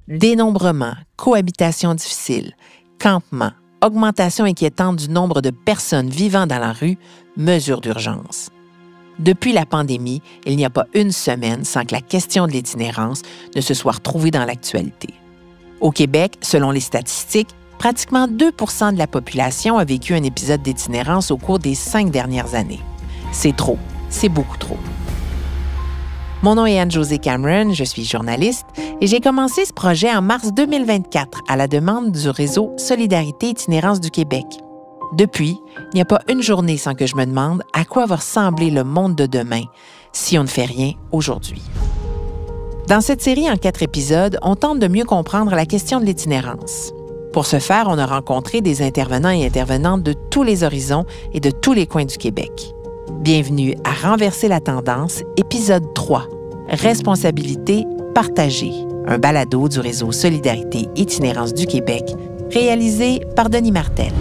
Dénombrement, cohabitation difficile, campement, augmentation inquiétante du nombre de personnes vivant dans la rue, mesures d'urgence. Depuis la pandémie, il n'y a pas une semaine sans que la question de l'itinérance ne se soit retrouvée dans l'actualité. Au Québec, selon les statistiques, pratiquement 2 % de la population a vécu un épisode d'itinérance au cours des 5 dernières années. C'est trop, c'est beaucoup trop. Mon nom est Anne-Josée Cameron, je suis journaliste et j'ai commencé ce projet en mars 2024 à la demande du réseau Solidarité Itinérance du Québec. Depuis, il n'y a pas une journée sans que je me demande à quoi va ressembler le monde de demain si on ne fait rien aujourd'hui. Dans cette série en 4 épisodes, on tente de mieux comprendre la question de l'itinérance. Pour ce faire, on a rencontré des intervenants et intervenantes de tous les horizons et de tous les coins du Québec. Bienvenue à Renverser la tendance, épisode 3, Responsabilité partagée, un balado du réseau Solidarité Itinérance du Québec, réalisé par Denis Martel.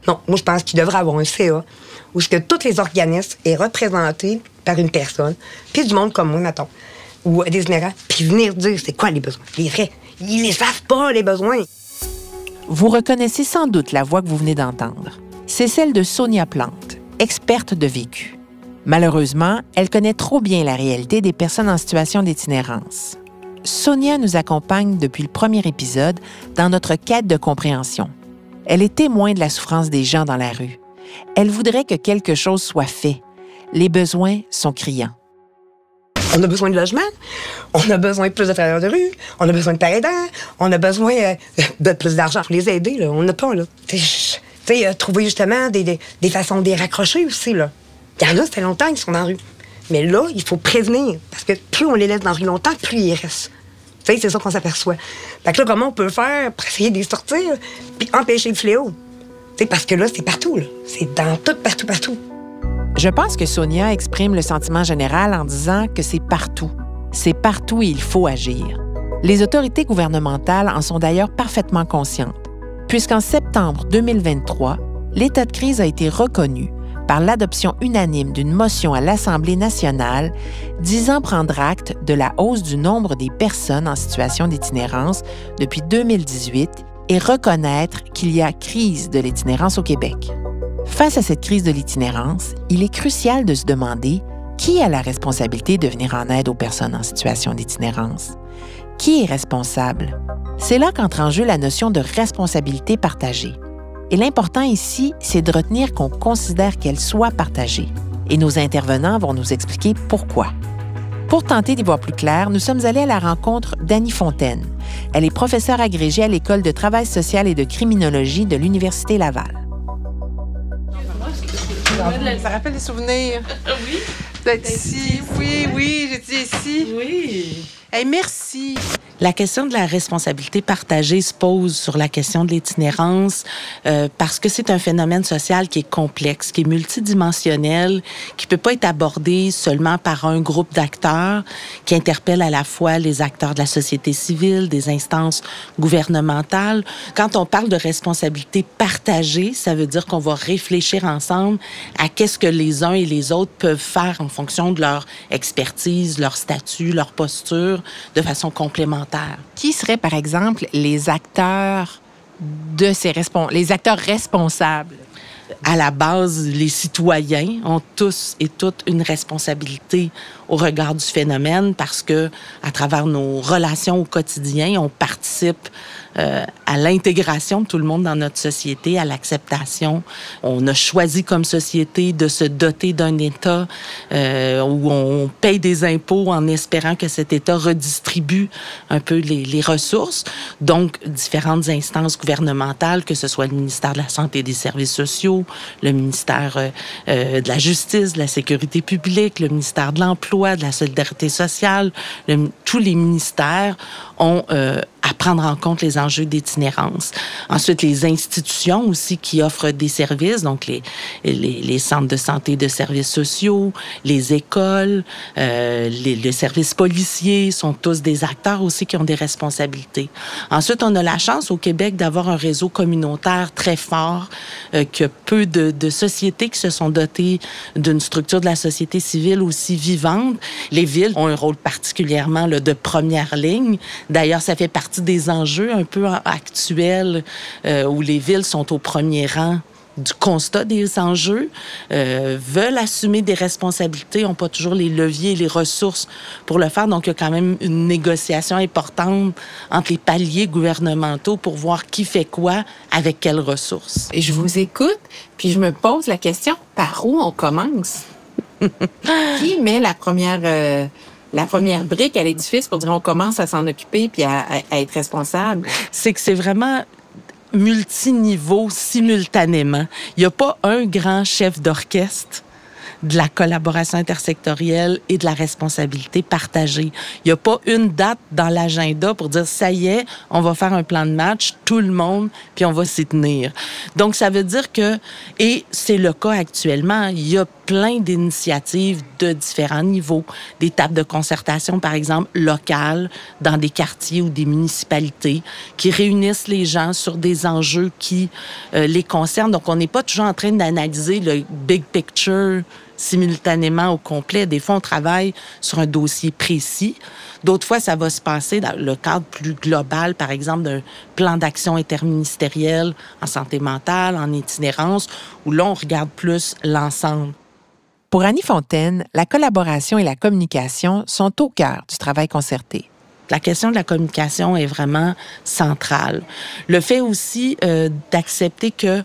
Non, moi, je pense qu'il devrait avoir un CA où ce que tous les organismes est représentés par une personne, puis du monde comme moi, mettons, ou des itinérants, puis venir dire c'est quoi les besoins. Les vrais, ils les savent pas, les besoins. Vous reconnaissez sans doute la voix que vous venez d'entendre. C'est celle de Sonia Plante, experte de vécu. Malheureusement, elle connaît trop bien la réalité des personnes en situation d'itinérance. Sonia nous accompagne depuis le premier épisode dans notre quête de compréhension. Elle est témoin de la souffrance des gens dans la rue. Elle voudrait que quelque chose soit fait. Les besoins sont criants. On a besoin de logement, on a besoin de plus de travailleurs de rue, on a besoin de parents aidants, on a besoin de plus d'argent pour les aider. Là. On n'a pas, là. Trouver justement des façons de les raccrocher aussi, là. Il y en a, ça fait longtemps qu'ils sont dans la rue. Mais là, il faut prévenir, parce que plus on les laisse dans la rue longtemps, plus ils restent. C'est ça qu'on s'aperçoit. Fait que là, comment on peut faire pour essayer de les sortir puis empêcher le fléau? Parce que là, c'est partout. Là. C'est dans tout, partout. Je pense que Sonia exprime le sentiment général en disant que c'est partout. C'est partout et il faut agir. Les autorités gouvernementales en sont d'ailleurs parfaitement conscientes, puisqu'en septembre 2023, l'état de crise a été reconnu par l'adoption unanime d'une motion à l'Assemblée nationale disant prendre acte de la hausse du nombre des personnes en situation d'itinérance depuis 2018 et reconnaître qu'il y a crise de l'itinérance au Québec. Face à cette crise de l'itinérance, il est crucial de se demander qui a la responsabilité de venir en aide aux personnes en situation d'itinérance. Qui est responsable? C'est là qu'entre en jeu la notion de responsabilité partagée. Et l'important ici, c'est de retenir qu'on considère qu'elle soit partagée. Et nos intervenants vont nous expliquer pourquoi. Pour tenter d'y voir plus clair, nous sommes allés à la rencontre d'Annie Fontaine. Elle est professeure agrégée à l'École de travail social et de criminologie de l'Université Laval. Ça rappelle des souvenirs. Oui. D'être ici. Oui, j'étais ici. Oui. Hey, merci. La question de la responsabilité partagée se pose sur la question de l'itinérance parce que c'est un phénomène social qui est complexe, qui est multidimensionnel, qui peut pas être abordé seulement par un groupe d'acteurs, qui interpelle à la fois les acteurs de la société civile, des instances gouvernementales. Quand on parle de responsabilité partagée, ça veut dire qu'on va réfléchir ensemble à qu'est-ce que les uns et les autres peuvent faire en fonction de leur expertise, leur statut, leur posture, de façon complémentaire. Qui seraient, par exemple, les acteurs les acteurs responsables? À la base, les citoyens ont tous et toutes une responsabilité au regard du phénomène parce que, à travers nos relations au quotidien, on participe à l'intégration de tout le monde dans notre société, à l'acceptation. On a choisi comme société de se doter d'un État où on paye des impôts en espérant que cet État redistribue un peu les ressources. Donc, différentes instances gouvernementales, que ce soit le ministère de la Santé et des Services sociaux, le ministère de la Justice, de la Sécurité publique, le ministère de l'Emploi, de la Solidarité sociale, tous les ministères ont à prendre en compte les enjeux d'itinérance. Ensuite, les institutions aussi qui offrent des services, donc les centres de santé, de services sociaux, les écoles, les services policiers sont tous des acteurs aussi qui ont des responsabilités. Ensuite, on a la chance au Québec d'avoir un réseau communautaire très fort, que peu de sociétés qui se sont dotées d'une structure de la société civile aussi vivante. Les villes ont un rôle particulièrement là, de première ligne. D'ailleurs, ça fait partie des enjeux un peu actuels où les villes sont au premier rang du constat des enjeux, veulent assumer des responsabilités, n'ont pas toujours les leviers et les ressources pour le faire. Donc, il y a quand même une négociation importante entre les paliers gouvernementaux pour voir qui fait quoi, avec quelles ressources. Et je vous écoute, puis je me pose la question, par où on commence? Qui met la première brique à l'édifice pour dire on commence à s'en occuper puis à être responsable? C'est que c'est vraiment multiniveau simultanément. Il n'y a pas un grand chef d'orchestre de la collaboration intersectorielle et de la responsabilité partagée. Il n'y a pas une date dans l'agenda pour dire, ça y est, on va faire un plan de match, tout le monde, puis on va s'y tenir. Donc, ça veut dire que, et c'est le cas actuellement, il y a plein d'initiatives de différents niveaux. Des tables de concertation, par exemple, locales, dans des quartiers ou des municipalités, qui réunissent les gens sur des enjeux qui les concernent. Donc, on n'est pas toujours en train d'analyser le big picture simultanément au complet. Des fois, on travaille sur un dossier précis. D'autres fois, ça va se passer dans le cadre plus global, par exemple, d'un plan d'action interministériel en santé mentale, en itinérance, où là, on regarde plus l'ensemble. Pour Annie Fontaine, la collaboration et la communication sont au cœur du travail concerté. La question de la communication est vraiment centrale. Le fait aussi d'accepter que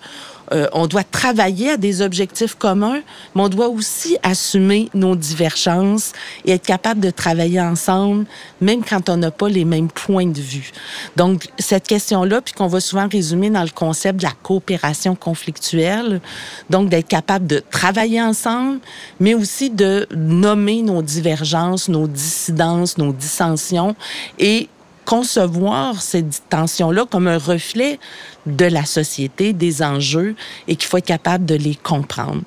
on doit travailler à des objectifs communs, mais on doit aussi assumer nos divergences et être capable de travailler ensemble, même quand on n'a pas les mêmes points de vue. Donc, cette question-là, puis qu'on va souvent résumer dans le concept de la coopération conflictuelle, donc d'être capable de travailler ensemble, mais aussi de nommer nos divergences, nos dissidences, nos dissensions et concevoir cette tension-là comme un reflet de la société, des enjeux, et qu'il faut être capable de les comprendre.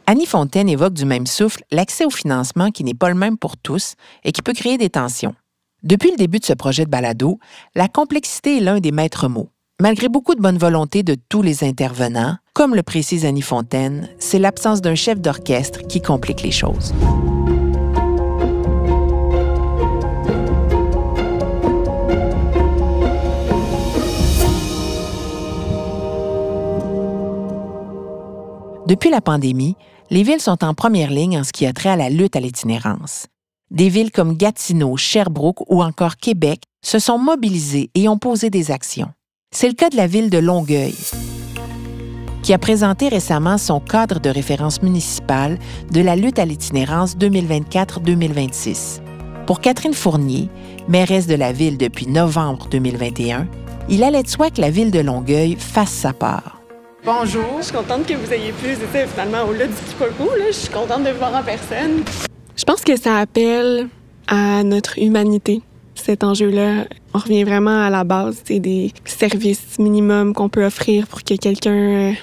Annie Fontaine évoque du même souffle l'accès au financement qui n'est pas le même pour tous et qui peut créer des tensions. Depuis le début de ce projet de balado, la complexité est l'un des maîtres mots. Malgré beaucoup de bonne volonté de tous les intervenants, comme le précise Annie Fontaine, c'est l'absence d'un chef d'orchestre qui complique les choses. Depuis la pandémie, les villes sont en première ligne en ce qui a trait à la lutte à l'itinérance. Des villes comme Gatineau, Sherbrooke ou encore Québec se sont mobilisées et ont posé des actions. C'est le cas de la ville de Longueuil, qui a présenté récemment son cadre de référence municipale de la lutte à l'itinérance 2024-2026. Pour Catherine Fournier, mairesse de la ville depuis novembre 2021, il allait de soi que la ville de Longueuil fasse sa part. Bonjour. Je suis contente que vous ayez pu visiter finalement au-delà du quiproquo. Je suis contente de vous voir en personne. Je pense que ça appelle à notre humanité, cet enjeu-là. On revient vraiment à la base des services minimums qu'on peut offrir pour que quelqu'un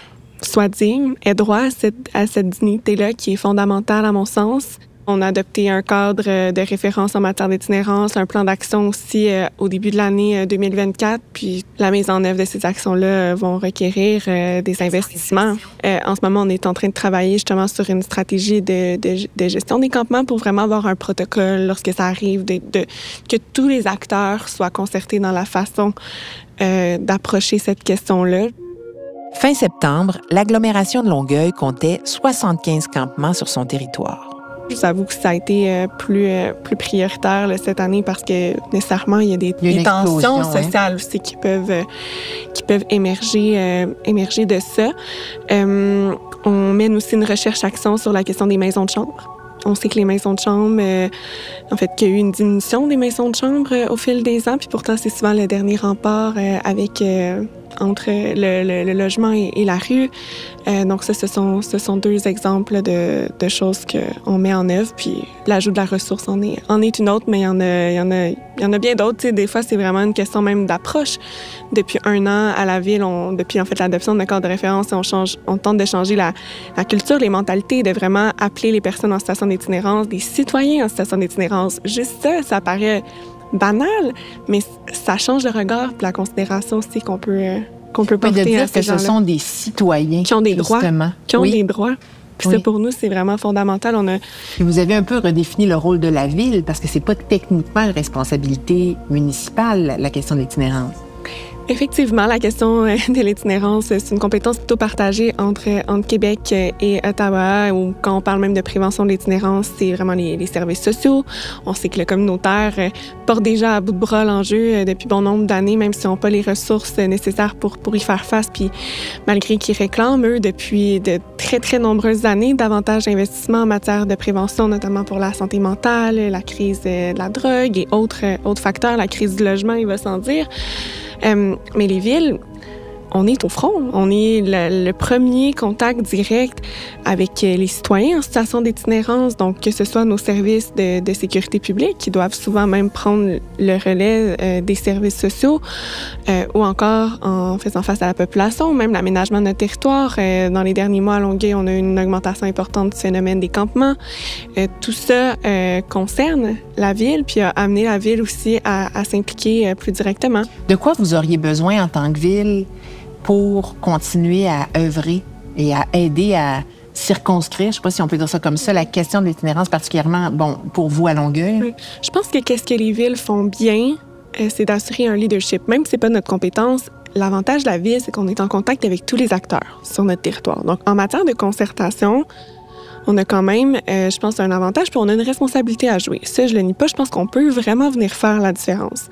soit digne, ait droit à cette dignité-là qui est fondamentale à mon sens. On a adopté un cadre de référence en matière d'itinérance, un plan d'action aussi au début de l'année 2024. Puis la mise en œuvre de ces actions-là vont requérir des investissements. En ce moment, on est en train de travailler justement sur une stratégie de gestion des campements pour vraiment avoir un protocole lorsque ça arrive, que tous les acteurs soient concertés dans la façon d'approcher cette question-là. Fin septembre, l'agglomération de Longueuil comptait 75 campements sur son territoire. J'avoue que ça a été plus prioritaire là, cette année parce que nécessairement, il y a des tensions sociales aussi qui peuvent émerger de ça. On mène aussi une recherche-action sur la question des maisons de chambre. On sait que les maisons de chambre, qu'il y a eu une diminution des maisons de chambre au fil des ans, puis pourtant, c'est souvent le dernier rempart avec entre le logement et la rue. Donc ça, ce sont deux exemples de choses qu'on met en œuvre. Puis l'ajout de la ressource en est une autre, mais il y en a bien d'autres. Tu sais, des fois, c'est vraiment une question même d'approche. Depuis 1 an à la ville, depuis en fait l'adoption d'un cadre de référence, on tente de changer la culture, les mentalités, de vraiment appeler les personnes en situation d'itinérance, des citoyens en situation d'itinérance. Juste ça paraît banal, mais ça change le regard et la considération aussi qu'on peut porter de dire à ces que gens-là. ce sont des citoyens qui ont des justement. droits. Qui ont Oui. des droits. Puis Oui. ça, pour nous, c'est vraiment fondamental. Et vous avez un peu redéfini le rôle de la ville parce que c'est pas techniquement une responsabilité municipale, la question de l'itinérance. Effectivement, la question de l'itinérance, c'est une compétence plutôt partagée entre Québec et Ottawa, où quand on parle même de prévention de l'itinérance, c'est vraiment les services sociaux. On sait que le communautaire porte déjà à bout de bras l'enjeu depuis bon nombre d'années, même s'ils n'ont pas les ressources nécessaires pour y faire face. Puis malgré qu'ils réclament, eux, depuis de très, très nombreuses années, davantage d'investissements en matière de prévention, notamment pour la santé mentale, la crise de la drogue et autres facteurs, la crise du logement, il va sans dire. Mais les villes, on est au front. On est le premier contact direct avec les citoyens en situation d'itinérance. Donc, que ce soit nos services de sécurité publique, qui doivent souvent même prendre le relais des services sociaux, ou encore en faisant face à la population, même l'aménagement de notre territoire. Dans les derniers mois, à Longueuil, on a eu une augmentation importante du phénomène des campements. Tout ça concerne la ville, puis a amené la ville aussi à s'impliquer plus directement. De quoi vous auriez besoin en tant que ville pour continuer à œuvrer et à aider à circonscrire, je ne sais pas si on peut dire ça comme ça, la question de l'itinérance, particulièrement, pour vous à Longueuil? Oui. Je pense que qu'est-ce que les villes font bien, c'est d'assurer un leadership. Même si ce n'est pas notre compétence, l'avantage de la ville, c'est qu'on est en contact avec tous les acteurs sur notre territoire. Donc, en matière de concertation, on a quand même, je pense, un avantage, puis on a une responsabilité à jouer. Ça, je le nie pas. Je pense qu'on peut vraiment venir faire la différence.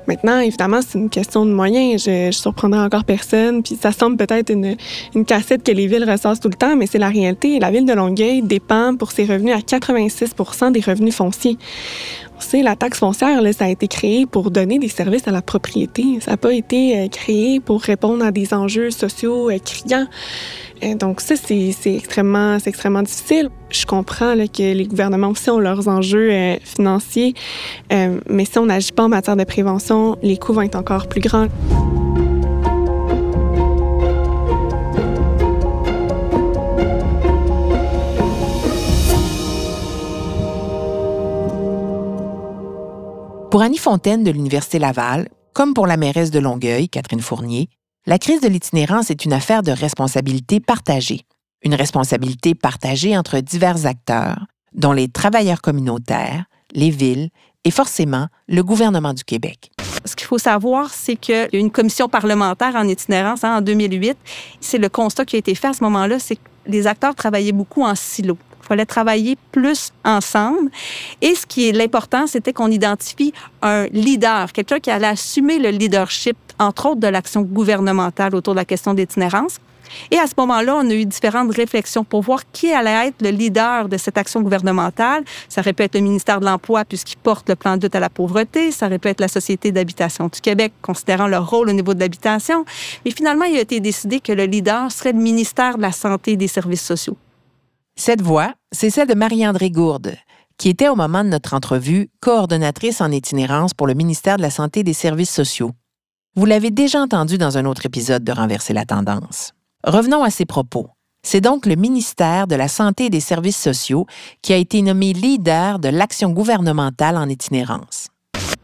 Maintenant, évidemment, c'est une question de moyens. Je surprendrai encore personne. Puis ça semble peut-être une cassette que les villes ressortent tout le temps, mais c'est la réalité. La ville de Longueuil dépend pour ses revenus à 86% des revenus fonciers. On sait, la taxe foncière, là, ça a été créé pour donner des services à la propriété. Ça n'a pas été créé pour répondre à des enjeux sociaux criants. Donc ça, c'est extrêmement difficile. Je comprends là, que les gouvernements aussi ont leurs enjeux financiers, mais si on n'agit pas en matière de prévention, les coûts vont être encore plus grands. Pour Annie Fontaine de l'Université Laval, comme pour la mairesse de Longueuil, Catherine Fournier, la crise de l'itinérance est une affaire de responsabilité partagée. Une responsabilité partagée entre divers acteurs, dont les travailleurs communautaires, les villes et forcément le gouvernement du Québec. Ce qu'il faut savoir, c'est qu'il y a une commission parlementaire en itinérance en 2008. C'est le constat qui a été fait à ce moment-là, c'est que les acteurs travaillaient beaucoup en silo. Il fallait travailler plus ensemble. Et ce qui est l'important, c'était qu'on identifie un leader, quelqu'un qui allait assumer le leadership, entre autres de l'action gouvernementale autour de la question d'itinérance. Et à ce moment-là, on a eu différentes réflexions pour voir qui allait être le leader de cette action gouvernementale. Ça aurait pu être le ministère de l'Emploi, puisqu'il porte le plan de lutte à la pauvreté. Ça aurait pu être la Société d'habitation du Québec, considérant leur rôle au niveau de l'habitation. Mais finalement, il a été décidé que le leader serait le ministère de la Santé et des Services sociaux. Cette voix, c'est celle de Marie-Andrée Gourde, qui était au moment de notre entrevue coordonnatrice en itinérance pour le ministère de la Santé et des Services sociaux. Vous l'avez déjà entendu dans un autre épisode de Renverser la tendance. Revenons à ses propos. C'est donc le ministère de la Santé et des Services sociaux qui a été nommé leader de l'action gouvernementale en itinérance.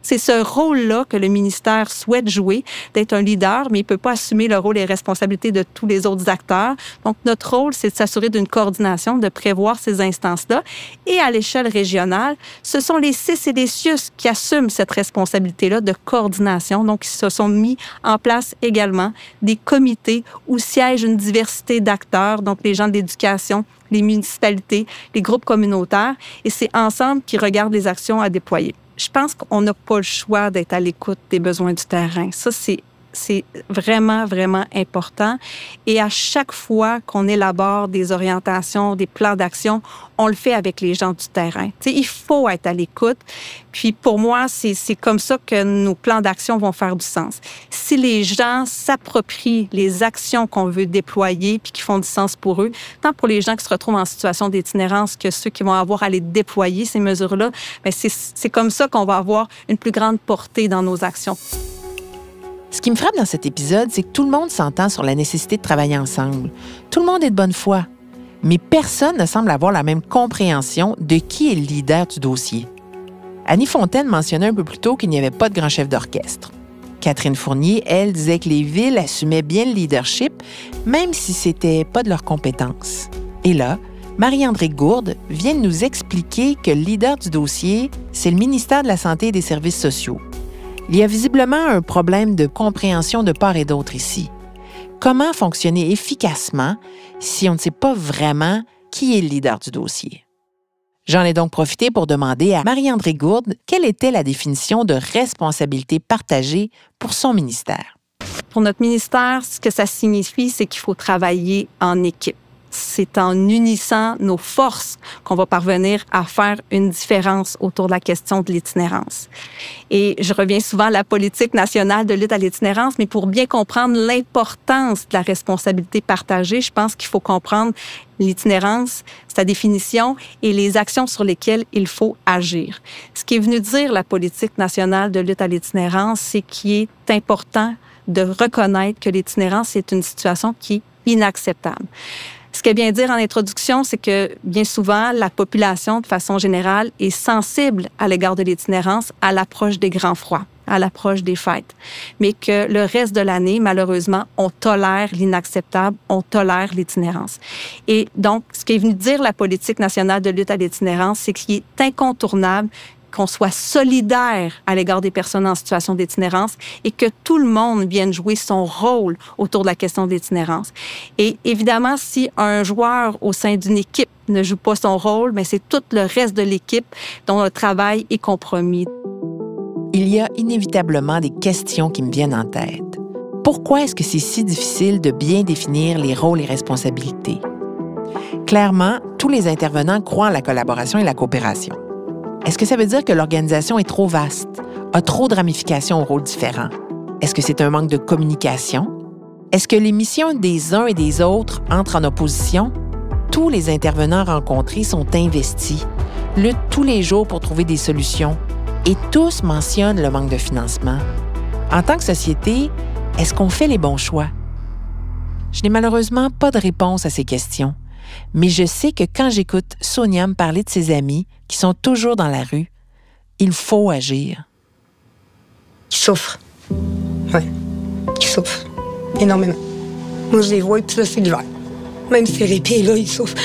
C'est ce rôle-là que le ministère souhaite jouer, d'être un leader, mais il ne peut pas assumer le rôle et les responsabilités de tous les autres acteurs. Donc, notre rôle, c'est de s'assurer d'une coordination, de prévoir ces instances-là. Et à l'échelle régionale, ce sont les CIS et les CIUS qui assument cette responsabilité-là de coordination. Donc, ils se sont mis en place également des comités où siège une diversité d'acteurs, donc les gens de l'éducation, les municipalités, les groupes communautaires. Et c'est ensemble qu'ils regardent les actions à déployer. Je pense qu'on n'a pas le choix d'être à l'écoute des besoins du terrain. Ça, c'est c'est vraiment, vraiment important. Et à chaque fois qu'on élabore des orientations, des plans d'action, on le fait avec les gens du terrain. Tu sais, il faut être à l'écoute. Puis pour moi, c'est comme ça que nos plans d'action vont faire du sens. Si les gens s'approprient les actions qu'on veut déployer puis qui font du sens pour eux, tant pour les gens qui se retrouvent en situation d'itinérance que ceux qui vont avoir à les déployer, ces mesures-là, bien, c'est comme ça qu'on va avoir une plus grande portée dans nos actions. Ce qui me frappe dans cet épisode, c'est que tout le monde s'entend sur la nécessité de travailler ensemble. Tout le monde est de bonne foi. Mais personne ne semble avoir la même compréhension de qui est le leader du dossier. Annie Fontaine mentionnait un peu plus tôt qu'il n'y avait pas de grand chef d'orchestre. Catherine Fournier, elle, disait que les villes assumaient bien le leadership, même si c'était pas de leur compétence. Et là, Marie-André Gourde vient de nous expliquer que le leader du dossier, c'est le ministère de la Santé et des Services sociaux. Il y a visiblement un problème de compréhension de part et d'autre ici. Comment fonctionner efficacement si on ne sait pas vraiment qui est le leader du dossier? J'en ai donc profité pour demander à Marie-André Gourde quelle était la définition de responsabilité partagée pour son ministère. Pour notre ministère, ce que ça signifie, c'est qu'il faut travailler en équipe. C'est en unissant nos forces qu'on va parvenir à faire une différence autour de la question de l'itinérance. Et je reviens souvent à la politique nationale de lutte à l'itinérance, mais pour bien comprendre l'importance de la responsabilité partagée, je pense qu'il faut comprendre l'itinérance, sa définition et les actions sur lesquelles il faut agir. Ce qui est venu dire la politique nationale de lutte à l'itinérance, c'est qu'il est important de reconnaître que l'itinérance est une situation qui est inacceptable. Ce qu'elle vient dire en introduction, c'est que bien souvent, la population, de façon générale, est sensible à l'égard de l'itinérance à l'approche des grands froids, à l'approche des fêtes. Mais que le reste de l'année, malheureusement, on tolère l'inacceptable, on tolère l'itinérance. Et donc, ce qu'est venu dire la politique nationale de lutte à l'itinérance, c'est qu'il est incontournable qu'on soit solidaire à l'égard des personnes en situation d'itinérance et que tout le monde vienne jouer son rôle autour de la question de l'itinérance. Et évidemment, si un joueur au sein d'une équipe ne joue pas son rôle, bien, c'est tout le reste de l'équipe dont le travail est compromis. Il y a inévitablement des questions qui me viennent en tête. Pourquoi est-ce que c'est si difficile de bien définir les rôles et responsabilités? Clairement, tous les intervenants croient en la collaboration et la coopération. Est-ce que ça veut dire que l'organisation est trop vaste, a trop de ramifications aux rôles différents? Est-ce que c'est un manque de communication? Est-ce que les missions des uns et des autres entrent en opposition? Tous les intervenants rencontrés sont investis, luttent tous les jours pour trouver des solutions et tous mentionnent le manque de financement. En tant que société, est-ce qu'on fait les bons choix? Je n'ai malheureusement pas de réponse à ces questions. Mais je sais que quand j'écoute Sonia me parler de ses amis qui sont toujours dans la rue, il faut agir. Qui souffrent. Oui, qui souffrent. Énormément. Moi, je les vois, puis là, c'est l'hiver. Même si les pieds, là, ils souffrent.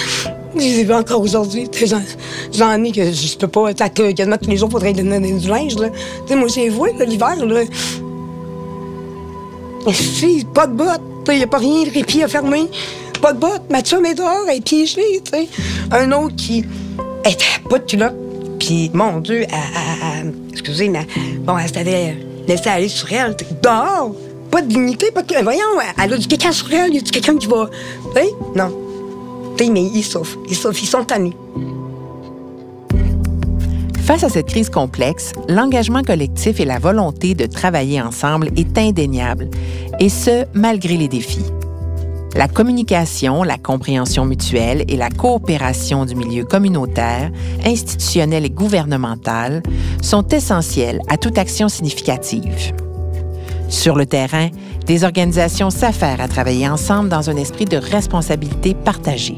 Je les ai vus encore aujourd'hui. J'en ai que je peux pas... Quasiment tous les jours, il faudrait donner du linge, là. T'sais, moi, je les vois, là, l'hiver, là. Pas de bottes. Il n'y a pas rien, les pieds à fermer. Pas de bottes, ma chum est dehors, elle est pieds gelés, tu sais. Un autre qui était pas de culotte, puis mon Dieu, excusez, mais bon, elle s'avait laissé aller sur elle, dehors, pas de dignité, pas de... Voyons, elle a du caca sur elle, y a-tu quelqu'un qui va... Tu sais, non. Tu sais, mais ils souffrent, ils sont tannés. Face à cette crise complexe, l'engagement collectif et la volonté de travailler ensemble est indéniable, et ce, malgré les défis. La communication, la compréhension mutuelle et la coopération du milieu communautaire, institutionnel et gouvernemental sont essentielles à toute action significative. Sur le terrain, des organisations s'affairent à travailler ensemble dans un esprit de responsabilité partagée.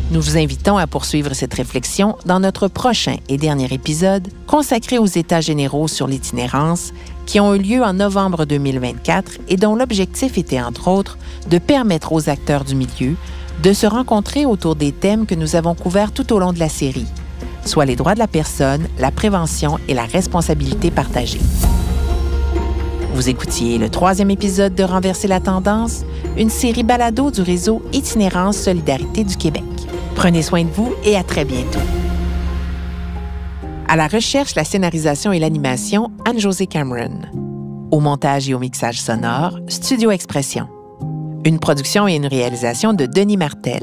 Nous vous invitons à poursuivre cette réflexion dans notre prochain et dernier épisode consacré aux États généraux sur l'itinérance qui ont eu lieu en novembre 2024 et dont l'objectif était, entre autres, de permettre aux acteurs du milieu de se rencontrer autour des thèmes que nous avons couverts tout au long de la série, soit les droits de la personne, la prévention et la responsabilité partagée. Vous écoutiez le 3e épisode de Renverser la tendance, une série balado du réseau Itinérance Solidarité du Québec. Prenez soin de vous et à très bientôt. À la recherche, la scénarisation et l'animation, Anne-Josée Cameron. Au montage et au mixage sonore, Studio Expression. Une production et une réalisation de Denis Martel.